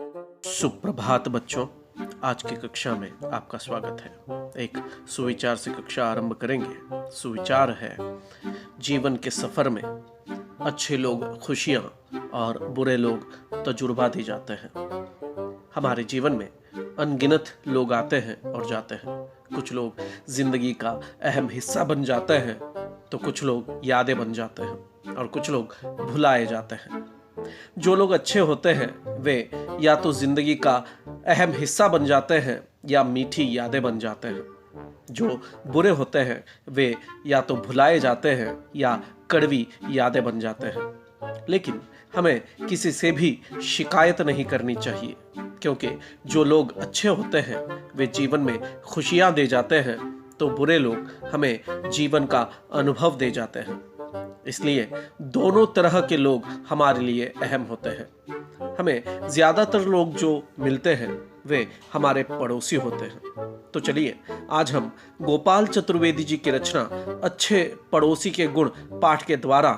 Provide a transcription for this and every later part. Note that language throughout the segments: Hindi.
सुप्रभात बच्चों, आज की कक्षा में आपका स्वागत है। एक सुविचार से कक्षा आरंभ करेंगे। सुविचार है, जीवन के सफर में अच्छे लोग खुशियां और बुरे लोग तजुर्बा दी जाते हैं। हमारे जीवन में अनगिनत लोग आते हैं और जाते हैं। कुछ लोग जिंदगी का अहम हिस्सा बन जाते हैं तो कुछ लोग यादें बन जाते हैं और कुछ लोग भुलाए जाते हैं। जो लोग अच्छे होते हैं वे या तो जिंदगी का अहम हिस्सा बन जाते हैं या मीठी यादें बन जाते हैं। जो बुरे होते हैं वे या तो भुलाए जाते हैं या कड़वी यादें बन जाते हैं। लेकिन हमें किसी से भी शिकायत नहीं करनी चाहिए, क्योंकि जो लोग अच्छे होते हैं वे जीवन में खुशियां दे जाते हैं तो बुरे लोग हमें जीवन का अनुभव दे जाते हैं। इसलिए दोनों तरह के लोग हमारे लिए अहम होते हैं। हमें ज्यादातर लोग जो मिलते हैं वे हमारे पड़ोसी होते हैं। तो चलिए आज हम गोपाल चतुर्वेदी जी की रचना अच्छे पड़ोसी के गुण पाठ के द्वारा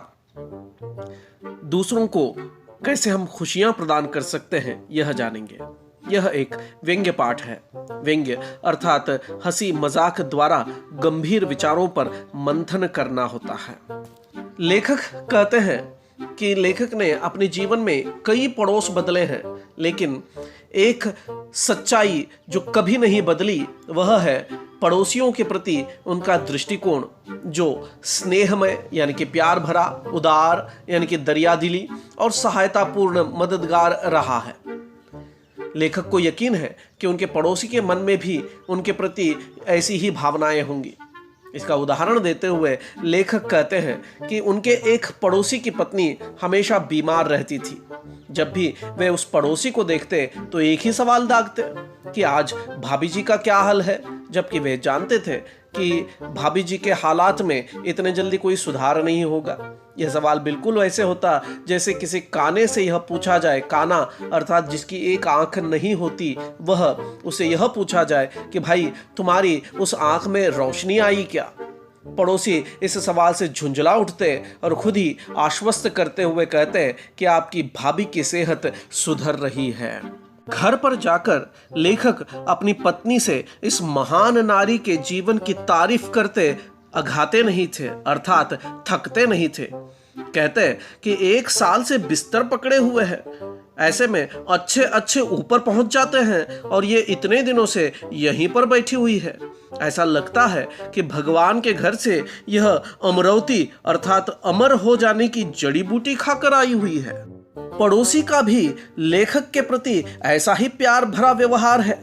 दूसरों को कैसे हम खुशियां प्रदान कर सकते हैं यह जानेंगे। यह एक व्यंग्य पाठ है। व्यंग्य अर्थात हंसी मजाक द्वारा गंभीर विचारों पर मंथन करना होता है। लेखक कहते हैं कि लेखक ने अपने जीवन में कई पड़ोस बदले हैं, लेकिन एक सच्चाई जो कभी नहीं बदली वह है पड़ोसियों के प्रति उनका दृष्टिकोण, जो स्नेहमय यानी कि प्यार भरा, उदार यानी कि दरियादिली और सहायतापूर्ण मददगार रहा है। लेखक को यकीन है कि उनके पड़ोसी के मन में भी उनके प्रति ऐसी ही भावनाएं होंगी। इसका उदाहरण देते हुए लेखक कहते हैं कि उनके एक पड़ोसी की पत्नी हमेशा बीमार रहती थी। जब भी वे उस पड़ोसी को देखते तो एक ही सवाल दागते कि आज भाभी जी का क्या हाल है, जबकि वे जानते थे कि भाभी जी के हालात में इतने जल्दी कोई सुधार नहीं होगा। यह सवाल बिल्कुल वैसे होता जैसे किसी काने से यह पूछा जाए, काना अर्थात जिसकी एक आंख नहीं होती, वह उसे यह पूछा जाए कि भाई तुम्हारी उस आंख में रोशनी आई क्या। पड़ोसी इस सवाल से झुंझला उठते और खुद ही आश्वस्त करते हुए कहते कि आपकी भाभी की सेहत सुधर रही है। घर पर जाकर लेखक अपनी पत्नी से इस महान नारी के जीवन की तारीफ करते अघाते नहीं थे, अर्थात थकते नहीं थे। कहते कि 1 साल से बिस्तर पकड़े हुए हैं, ऐसे में अच्छे अच्छे ऊपर पहुंच जाते हैं और ये इतने दिनों से यहीं पर बैठी हुई है। ऐसा लगता है कि भगवान के घर से यह अमरवती अर्थात अमर हो जाने की जड़ी बूटी खाकर आई हुई है। पड़ोसी का भी लेखक के प्रति ऐसा ही प्यार भरा व्यवहार है।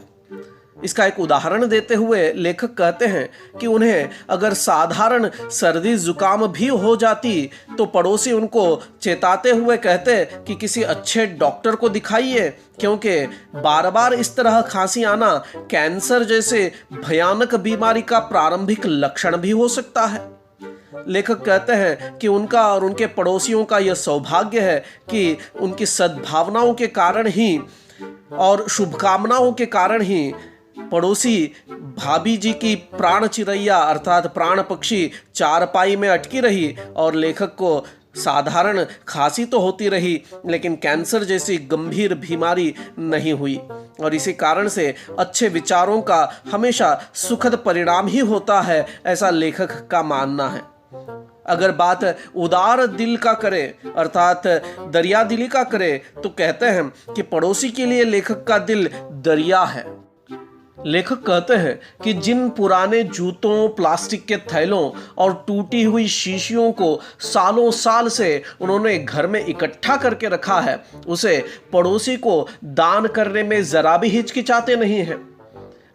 इसका एक उदाहरण देते हुए लेखक कहते हैं कि उन्हें अगर साधारण सर्दी जुकाम भी हो जाती तो पड़ोसी उनको चेताते हुए कहते कि किसी अच्छे डॉक्टर को दिखाइए, क्योंकि बार बार इस तरह खांसी आना कैंसर जैसे भयानक बीमारी का प्रारंभिक लक्षण भी हो सकता है। लेखक कहते हैं कि उनका और उनके पड़ोसियों का यह सौभाग्य है कि उनकी सद्भावनाओं के कारण ही और शुभकामनाओं के कारण ही पड़ोसी भाभी जी की प्राण चिरैया अर्थात प्राण पक्षी चारपाई में अटकी रही और लेखक को साधारण खांसी तो होती रही लेकिन कैंसर जैसी गंभीर बीमारी नहीं हुई। और इसी कारण से अच्छे विचारों का हमेशा सुखद परिणाम ही होता है, ऐसा लेखक का मानना है। अगर बात उदार दिल का करे अर्थात दरिया दिली का करे तो कहते हैं कि पड़ोसी के लिए लेखक का दिल दरिया है। लेखक कहते हैं कि जिन पुराने जूतों, प्लास्टिक के थैलों और टूटी हुई शीशियों को सालों साल से उन्होंने घर में इकट्ठा करके रखा है, उसे पड़ोसी को दान करने में जरा भी हिचकिचाते नहीं है।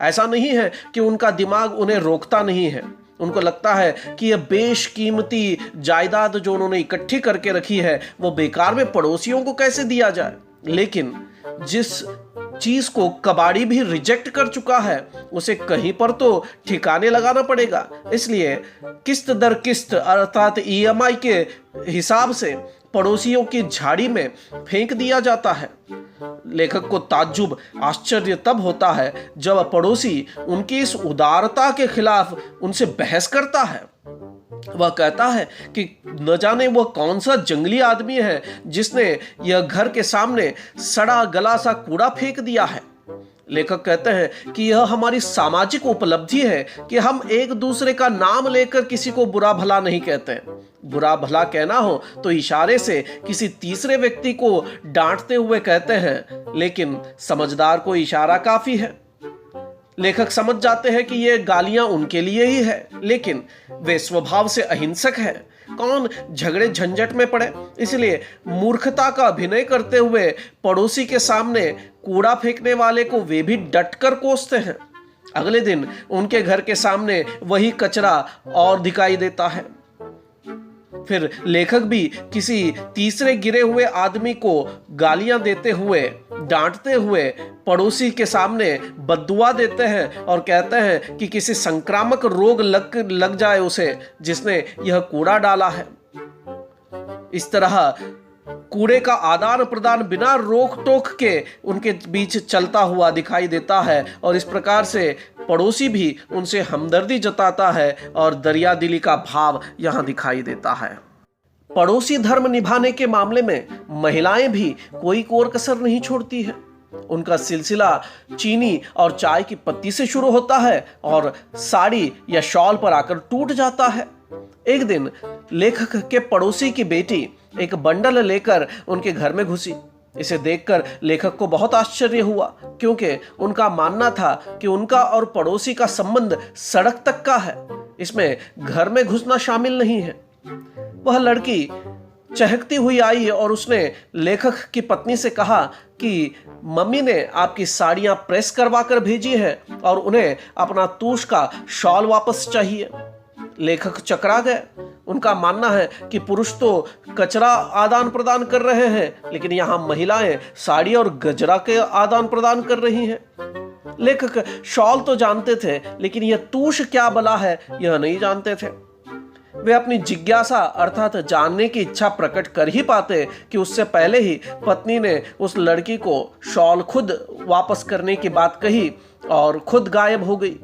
ऐसा नहीं है कि उनका दिमाग उन्हें रोकता नहीं है। उनको लगता है कि यह बेशकीमती जायदाद जो उन्होंने इकट्ठी करके रखी है वो बेकार में पड़ोसियों को कैसे दिया जाए। लेकिन जिस चीज को कबाड़ी भी रिजेक्ट कर चुका है उसे कहीं पर तो ठिकाने लगाना पड़ेगा। इसलिए किस्त दर किस्त अर्थात EMI के हिसाब से पड़ोसियों की झाड़ी में फेंक दिया जाता है। लेखक को ताज्जुब आश्चर्य तब होता है जब पड़ोसी उनकी इस उदारता के खिलाफ उनसे बहस करता है। वह कहता है कि न जाने वह कौन सा जंगली आदमी है जिसने यह घर के सामने सड़ा गला सा कूड़ा फेंक दिया है। लेखक कहते हैं कि यह हमारी सामाजिक उपलब्धि है कि हम एक दूसरे का नाम लेकर किसी को बुरा भला नहीं कहते। बुरा भला कहना हो तो इशारे से किसी तीसरे व्यक्ति को डांटते हुए कहते हैं, लेकिन समझदार को इशारा काफी है। लेखक समझ जाते हैं कि ये गालियां उनके लिए ही है, लेकिन वे स्वभाव से अहिंसक है। कौन झगड़े झंझट में पड़े, इसलिए मूर्खता का अभिनय करते हुए पड़ोसी के सामने कूड़ा फेंकने वाले को वे भी डटकर कोसते हैं। अगले दिन उनके घर के सामने वही कचरा और दिखाई देता है। फिर लेखक भी किसी तीसरे गिरे हुए आदमी को गालियां देते हुए, डांटते हुए पड़ोसी के सामने बद्दुआ देते हैं और कहते हैं कि किसी संक्रामक रोग लग जाए उसे, जिसने यह कूड़ा डाला है। इस तरह कूड़े का आदान प्रदान बिना रोक टोक के उनके बीच चलता हुआ दिखाई देता है और इस प्रकार से पड़ोसी भी उनसे हमदर्दी जताता है और दरियादिली का भाव यहां दिखाई देता है। पड़ोसी धर्म निभाने के मामले में महिलाएं भी कोई कोर कसर नहीं छोड़ती है। उनका सिलसिला चीनी और चाय की पत्ती से शुरू होता है और साड़ी या शॉल पर आकर टूट जाता है। एक दिन लेखक के पड़ोसी की बेटी एक बंडल लेकर उनके घर में घुसी। इसे देखकर लेखक को बहुत आश्चर्य हुआ, क्योंकि उनका मानना था कि उनका और पड़ोसी का संबंध सड़क तक का है, इसमें घर में घुसना शामिल नहीं है। वह लड़की चहकती हुई आई और उसने लेखक की पत्नी से कहा कि मम्मी ने आपकी साड़ियां प्रेस करवा कर भेजी है और उन्हें अपना तूश का शॉल वापस चाहिए। लेखक चकरा गए। उनका मानना है कि पुरुष तो कचरा आदान प्रदान कर रहे हैं, लेकिन यहाँ महिलाएं साड़ी और गजरा के आदान प्रदान कर रही हैं। लेखक शॉल तो जानते थे, लेकिन यह तूश क्या बला है यह नहीं जानते थे। वे अपनी जिज्ञासा अर्थात जानने की इच्छा प्रकट कर ही पाते कि उससे पहले ही पत्नी ने उस लड़की को शॉल खुद वापस करने की बात कही और खुद गायब हो गई।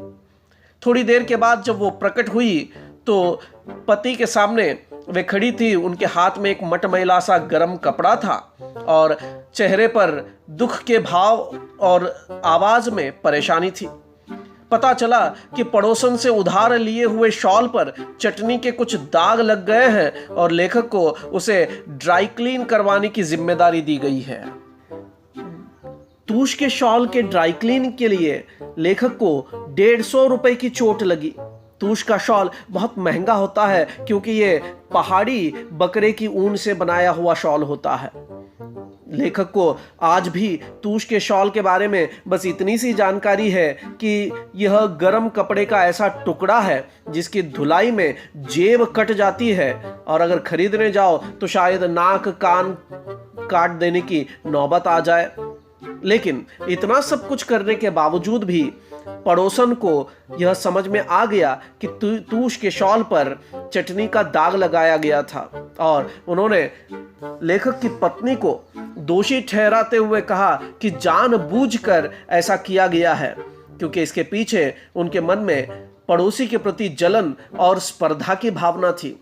थोड़ी देर के बाद जब वो प्रकट हुई तो पति के सामने वे खड़ी थी। उनके हाथ में एक मटमैला सा गर्म कपड़ा था और चेहरे पर दुख के भाव और आवाज में परेशानी थी। पता चला कि पड़ोसन से उधार लिए हुए शॉल पर चटनी के कुछ दाग लग गए हैं और लेखक को उसे ड्राई क्लीन करवाने की जिम्मेदारी दी गई है। तूश के शॉल के ड्राई क्लीन के लिए लेखक को 150 रुपए की चोट लगी। तूश का शॉल बहुत महंगा होता है, क्योंकि ये पहाड़ी बकरे की ऊन से बनाया हुआ शॉल होता है। लेखक को आज भी तूश के शॉल के बारे में बस इतनी सी जानकारी है कि यह गर्म कपड़े का ऐसा टुकड़ा है जिसकी धुलाई में जेब कट जाती है और अगर खरीदने जाओ तो शायद नाक कान काट देने की नौबत आ जाए। लेकिन इतना सब कुछ करने के बावजूद भी पड़ोसन को यह समझ में आ गया कि तूश के शॉल पर चटनी का दाग लगाया गया था और उन्होंने लेखक की पत्नी को दोषी ठहराते हुए कहा कि जानबूझकर ऐसा किया गया है, क्योंकि इसके पीछे उनके मन में पड़ोसी के प्रति जलन और स्पर्धा की भावना थी।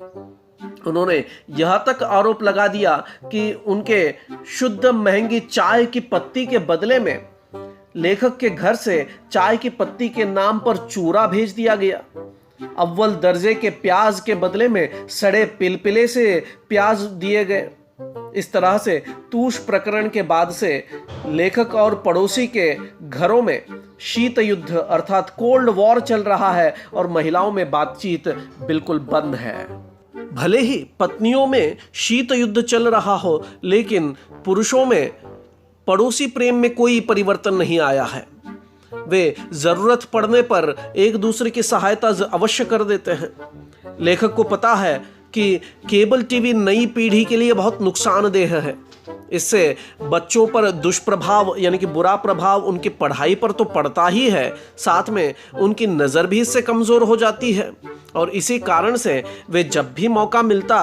उन्होंने यह तक आरोप लगा दिया कि उनके शुद्ध महंगी चाय की पत्ती के बदले में लेखक के घर से चाय की पत्ती के नाम पर चूरा भेज दिया गया। अव्वल दर्जे के प्याज के बदले में सड़े पिलपिले से प्याज दिए गए। इस तरह से तूश प्रकरण के बाद से लेखक और पड़ोसी के घरों में शीत युद्ध अर्थात कोल्ड वॉर चल रहा है और महिलाओं में बातचीत बिल्कुल बंद है। भले ही पत्नियों में शीत युद्ध चल रहा हो, लेकिन पुरुषों में पड़ोसी प्रेम में कोई परिवर्तन नहीं आया है। वे जरूरत पड़ने पर एक दूसरे की सहायता अवश्य कर देते हैं। लेखक को पता है कि केबल टीवी नई पीढ़ी के लिए बहुत नुकसानदेह है। इससे बच्चों पर दुष्प्रभाव यानी कि बुरा प्रभाव उनकी पढ़ाई पर तो पड़ता ही है, साथ में उनकी नज़र भी इससे कमज़ोर हो जाती है और इसी कारण से वे जब भी मौका मिलता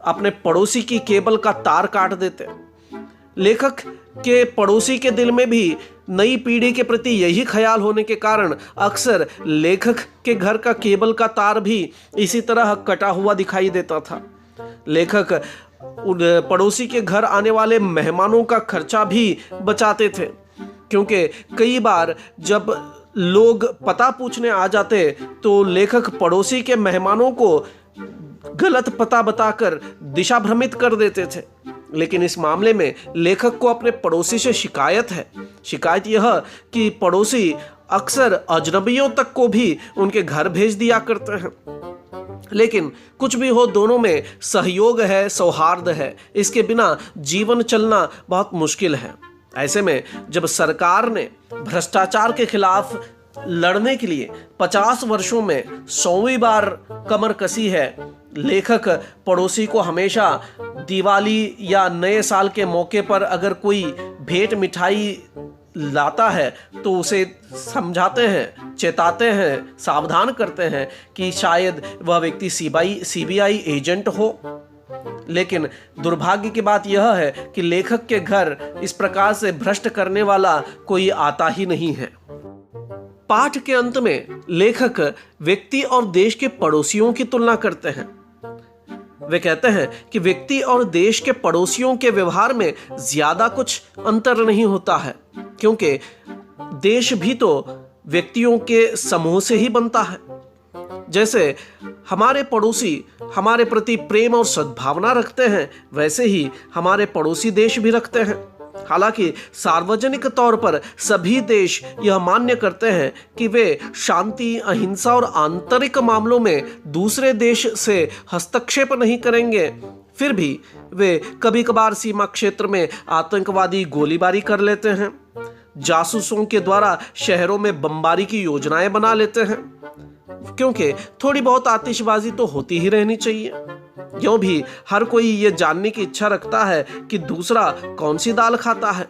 अपने पड़ोसी की केबल का तार काट देते। लेखक के पड़ोसी के दिल में भी नई पीढ़ी के प्रति यही ख्याल होने के कारण अक्सर लेखक के घर का केबल का तार भी इसी तरह कटा हुआ दिखाई देता था। लेखक उन पड़ोसी के घर आने वाले मेहमानों का खर्चा भी बचाते थे, क्योंकि कई बार जब लोग पता पूछने आ जाते तो लेखक पड़ोसी के मेहमानों को गलत पता बताकर दिशा भ्रमित कर देते थे। लेकिन इस मामले में लेखक को अपने पड़ोसी से शिकायत है। शिकायत यह कि पड़ोसी अक्सर अजनबियों तक को भी उनके घर भेज दिया करते हैं। लेकिन कुछ भी हो, दोनों में सहयोग है, सौहार्द है। इसके बिना जीवन चलना बहुत मुश्किल है। ऐसे में जब सरकार ने भ्रष्टाचार के खिलाफ लड़ने के लिए 50 वर्षों में 100वीं बार कमर कसी है, लेखक पड़ोसी को हमेशा दिवाली या नए साल के मौके पर अगर कोई भेंट मिठाई लाता है तो उसे समझाते हैं, चेताते हैं, सावधान करते हैं कि शायद वह व्यक्ति सीबीआई एजेंट हो। लेकिन दुर्भाग्य की बात यह है कि लेखक के घर इस प्रकार से भ्रष्ट करने वाला कोई आता ही नहीं है। पाठ के अंत में लेखक व्यक्ति और देश के पड़ोसियों की तुलना करते हैं। वे कहते हैं कि व्यक्ति और देश के पड़ोसियों के व्यवहार में ज्यादा कुछ अंतर नहीं होता है, क्योंकि देश भी तो व्यक्तियों के समूह से ही बनता है। जैसे हमारे पड़ोसी हमारे प्रति प्रेम और सद्भावना रखते हैं, वैसे ही हमारे पड़ोसी देश भी रखते हैं। हालांकि सार्वजनिक तौर पर सभी देश यह मान्य करते हैं कि वे शांति, अहिंसा और आंतरिक मामलों में दूसरे देश से हस्तक्षेप नहीं करेंगे। फिर भी वे कभी कभार सीमा क्षेत्र में आतंकवादी गोलीबारी कर लेते हैं, जासूसों के द्वारा शहरों में बमबारी की योजनाएं बना लेते हैं, क्योंकि थोड़ी बहुत आतिशबाजी तो होती ही रहनी चाहिए। यूं भी हर कोई ये जानने की इच्छा रखता है कि दूसरा कौन सी दाल खाता है।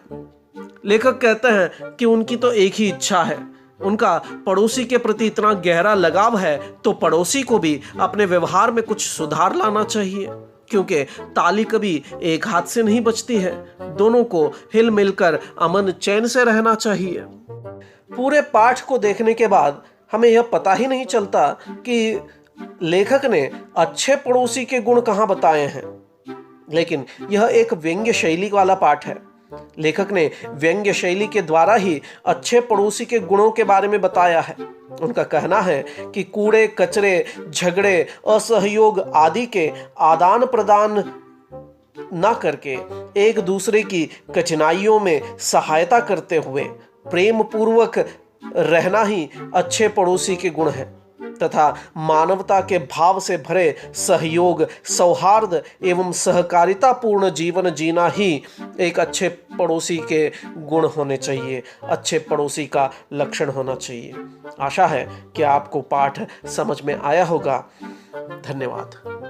लेखक कहते हैं कि उनकी तो एक ही इच्छा है, उनका पड़ोसी के प्रति इतना गहरा लगाव है तो पड़ोसी को भी अपने व्यवहार में कुछ सुधार लाना चाहिए, क्योंकि ताली कभी एक हाथ से नहीं बजती है। दोनों को हिल मिलकर अमन चैन से रहना चाहिए। पूरे पाठ को देखने के बाद हमें यह पता ही नहीं चलता कि लेखक ने अच्छे पड़ोसी के गुण कहाँ बताए हैं, लेकिन यह एक व्यंग्य शैली वाला पाठ है। लेखक ने व्यंग्य शैली के द्वारा ही अच्छे पड़ोसी के गुणों के बारे में बताया है। उनका कहना है कि कूड़े कचरे, झगड़े, असहयोग आदि के आदान प्रदान न करके एक दूसरे की कठिनाइयों में सहायता करते हुए प्रेम पूर्वक रहना ही अच्छे पड़ोसी के गुण हैं, तथा मानवता के भाव से भरे सहयोग, सौहार्द एवं सहकारिता पूर्ण जीवन जीना ही एक अच्छे पड़ोसी के गुण होने चाहिए, अच्छे पड़ोसी का लक्षण होना चाहिए। आशा है कि आपको पाठ समझ में आया होगा। धन्यवाद।